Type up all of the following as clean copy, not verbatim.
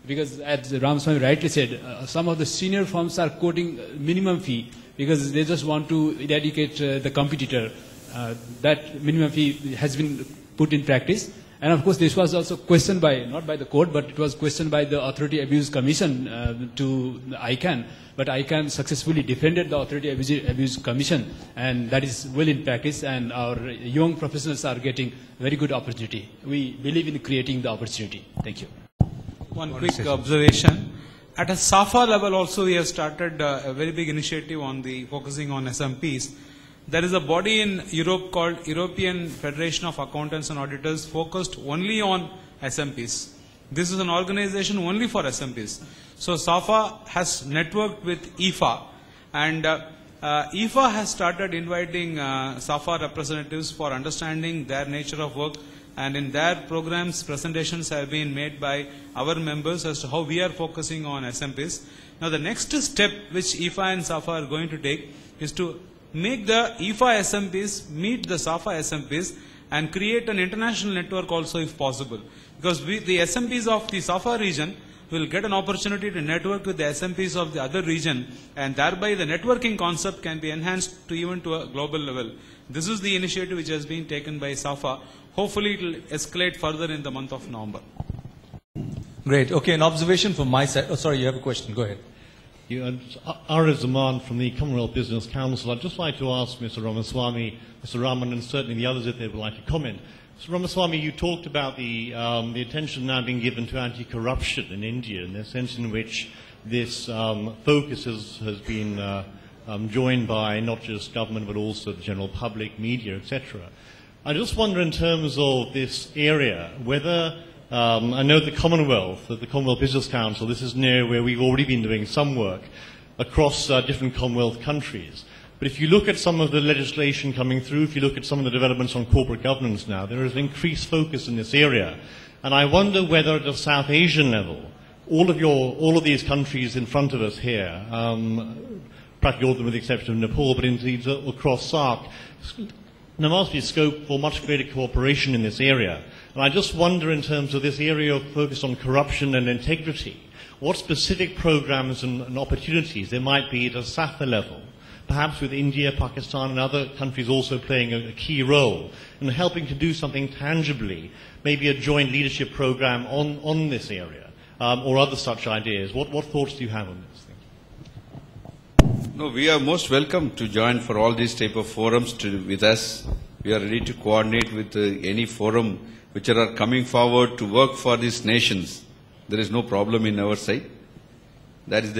because as Ramaswamy rightly said, some of the senior firms are quoting minimum fee because they just want to eradicate the competitor. That minimum fee has been put in practice. And of course, this was also questioned by, not by the court, but it was questioned by the Authority Abuse Commission to ICANN. But ICANN successfully defended the Authority Abuse Commission, and that is well in practice, and our young professionals are getting very good opportunity. We believe in creating the opportunity. Thank you. One quick observation. At a SAFA level also, we have started a very big initiative on focusing on SMPs. There is a body in Europe called European Federation of Accountants and Auditors focused only on SMPs. This is an organization only for SMPs. So SAFA has networked with IFA, and IFA has started inviting SAFA representatives for understanding their nature of work, and in their programs, presentations have been made by our members as to how we are focusing on SMPs. Now the next step which IFA and SAFA are going to take is to make the IFA SMPs meet the SAFA SMPs and create an international network also if possible. Because the SMPs of the SAFA region will get an opportunity to network with the SMPs of the other region, and thereby the networking concept can be enhanced to even to a global level. This is the initiative which has been taken by SAFA. Hopefully it will escalate further in the month of November. Great. Okay, an observation from my side. Oh, sorry, you have a question. Go ahead. Arif Zaman from the Commonwealth Business Council. I'd just like to ask Mr. Ramaswamy, Mr. Raman, and certainly the others if they would like to comment. Mr. Ramaswamy, you talked about the attention now being given to anti-corruption in India, and the sense in which this focus has been joined by not just government but also the general public, media, etc. I just wonder in terms of this area whether I know the Commonwealth Business Council, this is near where we've already been doing some work across different Commonwealth countries. But if you look at some of the legislation coming through, if you look at some of the developments on corporate governance now, there is an increased focus in this area. And I wonder whether at a South Asian level, all of these countries in front of us here, practically all of them with the exception of Nepal, but indeed across SAARC, there must be scope for much greater cooperation in this area. And I just wonder, in terms of this area of focus on corruption and integrity, what specific programs and opportunities there might be at a SAFA level, perhaps with India, Pakistan and other countries also playing a key role in helping to do something tangibly, maybe a joint leadership program on this area, or other such ideas. What thoughts do you have on this thing? No, we are most welcome to join for all these type of forums with us. We are ready to coordinate with any forum which are coming forward to work for these nations. There is no problem in our side. That is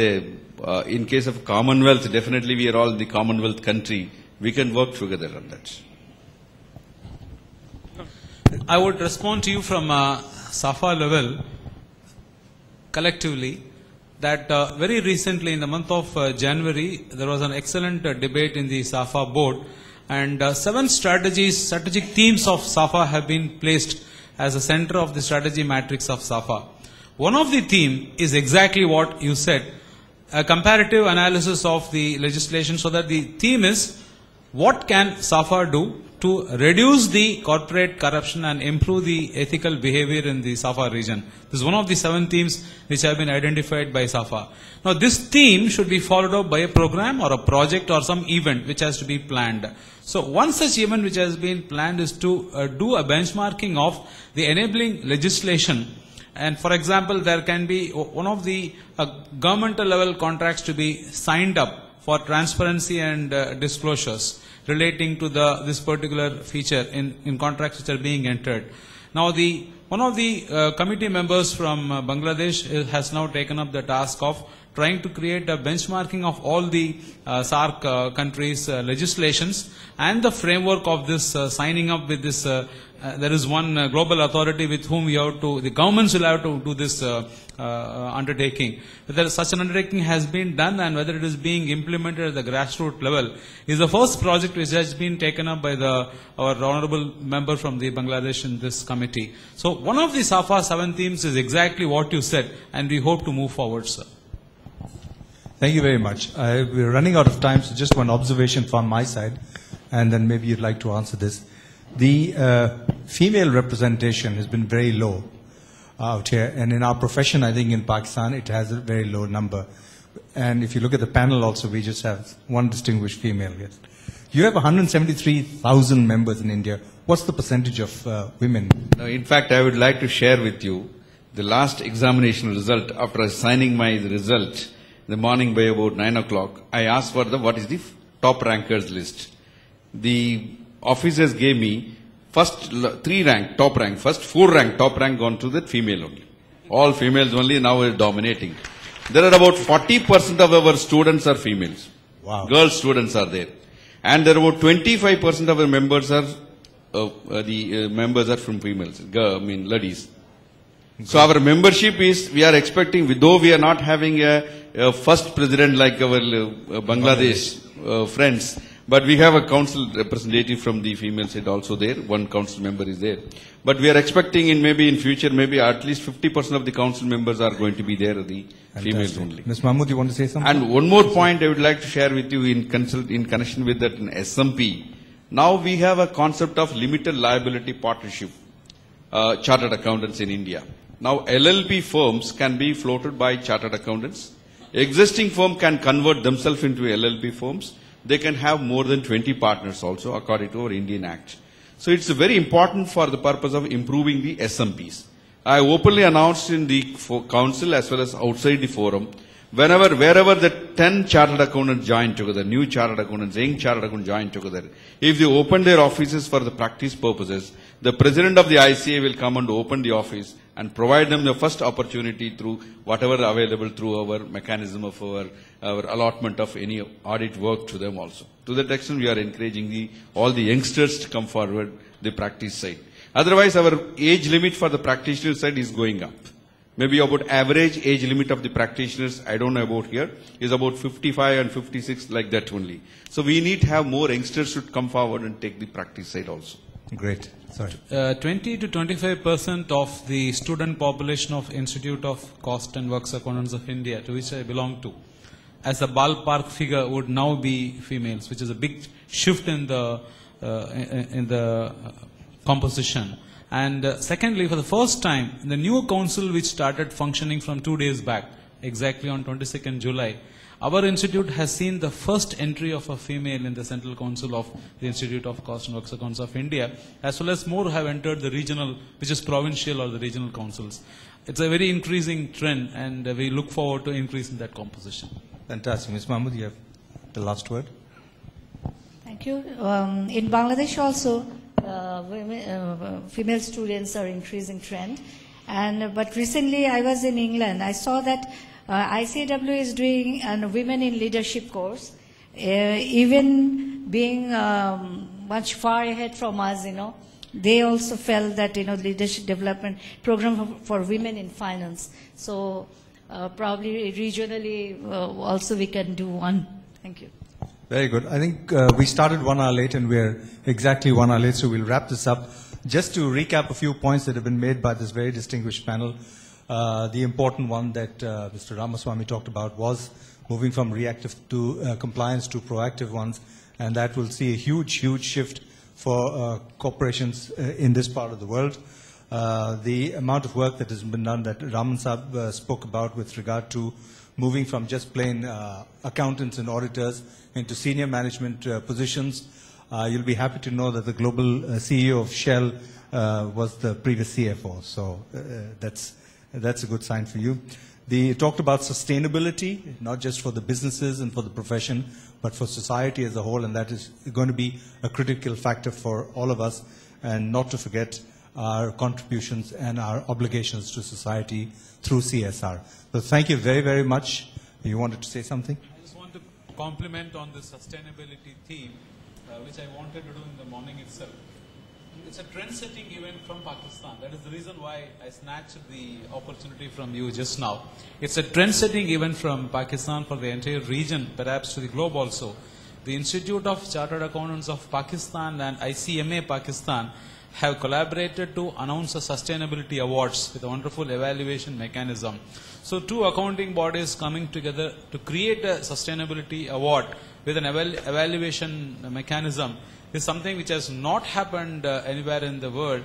in case of Commonwealth, definitely we are all the Commonwealth country. We can work together on that. I would respond to you from SAFA level, collectively, that very recently in the month of January, there was an excellent debate in the SAFA board, and 7 strategic themes of SAFA have been placed as a center of the strategy matrix of SAFA. One of the theme is exactly what you said, a comparative analysis of the legislation, so that the theme is what can SAFA do to reduce the corporate corruption and improve the ethical behavior in the SAFA region. This is one of the 7 themes which have been identified by SAFA. Now this theme should be followed up by a program or a project or some event which has to be planned. So one such event which has been planned is to do a benchmarking of the enabling legislation. And for example, there can be one of the governmental level contracts to be signed up for transparency and disclosures relating to this particular feature in contracts which are being entered. Now one of the committee members from Bangladesh has now taken up the task of trying to create a benchmarking of all the SAARC countries' legislations and the framework of this signing up with this. There is one global authority with whom the governments will have to do this undertaking. Whether such an undertaking has been done and whether it is being implemented at the grassroots level is the first project which has been taken up by our honorable member from the Bangladesh in this committee. So one of the SAFA 7 themes is exactly what you said, and we hope to move forward, sir. Thank you very much. We're running out of time, so just one observation from my side, and then maybe you'd like to answer this. The female representation has been very low. out here. And in our profession, I think in Pakistan, it has a very low number. And if you look at the panel also, we just have one distinguished female guest. You have 173,000 members in India. What's the percentage of women? Now, in fact, I would like to share with you the last examination result. After assigning my result in the morning by about 9 o'clock, I asked for what is the top rankers list. The officers gave me first 3 rank, top rank, first 4 rank, top rank gone to the female only. All females only now is dominating. There are about 40% of our students are females. Wow. Girl students are there. And there are about 25% of our members are members are from females, ladies. So our membership is, we are expecting, though we are not having a first president like our Bangladesh friends, but we have a council representative from the female side also there. One council member is there. But we are expecting in future, maybe at least 50% of the council members are going to be there, the females only. Ms. Mahmood, you want to say something? And one more point I would like to share with you in connection with that in SMP. Now we have a concept of limited liability partnership, chartered accountants in India. Now LLP firms can be floated by chartered accountants. Existing firm can convert themselves into LLP firms. They can have more than 20 partners also according to our Indian Act. So it's very important for the purpose of improving the SMPs. I openly announced in the council as well as outside the forum, wherever the 10 chartered accountants join together, new chartered accountants, young chartered accountants join together, if they open their offices for the practice purposes, the president of the ICA will come and open the office and provide them the first opportunity through whatever available through our mechanism of our allotment of any audit work to them also. To that extent, we are encouraging all the youngsters to come forward the practice side. Otherwise, our age limit for the practitioner side is going up. Maybe about average age limit of the practitioners, I don't know about here, is about 55 and 56, like that only. So we need to have more youngsters to come forward and take the practice side also. Great. Sorry. 20 to 25% of the student population of Institute of Cost and Works Accountants of India, to which I belong to, as a ballpark figure, would now be females, which is a big shift in the composition. And secondly, for the first time, the new council which started functioning from 2 days back, exactly on 22nd July, our institute has seen the first entry of a female in the Central Council of the Institute of Cost and Works Accounts of India, as well as more have entered the regional, which is provincial or the regional councils. It's a very increasing trend, and we look forward to increase in that composition. Fantastic. Ms. Mahmood, you have the last word. Thank you. In Bangladesh also, female students are increasing trend. But recently I was in England. I saw that ICAW is doing a women in leadership course, even being much far ahead from us, They also felt that, leadership development program for women in finance. So probably regionally also we can do one. Thank you. Very good. I think we started 1 hour late and we're exactly 1 hour late, so we'll wrap this up. Just to recap a few points that have been made by this very distinguished panel, the important one that Mr. Ramaswamy talked about was moving from reactive to compliance to proactive ones, and that will see a huge, huge shift for corporations in this part of the world. The amount of work that has been done that Raman Saab spoke about with regard to moving from just plain accountants and auditors into senior management positions. You'll be happy to know that the global CEO of Shell was the previous CFO, so that's a good sign for you. They talked about sustainability, not just for the businesses and for the profession, but for society as a whole, and that is going to be a critical factor for all of us, and not to forget our contributions and our obligations to society through CSR. So thank you very, very much. You wanted to say something? I just want to compliment on the sustainability theme, which I wanted to do in the morning itself. It's a trend-setting event from Pakistan. That is the reason why I snatched the opportunity from you just now. It's a trend-setting event from Pakistan for the entire region, perhaps to the globe also. The Institute of Chartered Accountants of Pakistan and ICMA Pakistan have collaborated to announce a sustainability awards with a wonderful evaluation mechanism. So two accounting bodies coming together to create a sustainability award with an evaluation mechanism is something which has not happened anywhere in the world.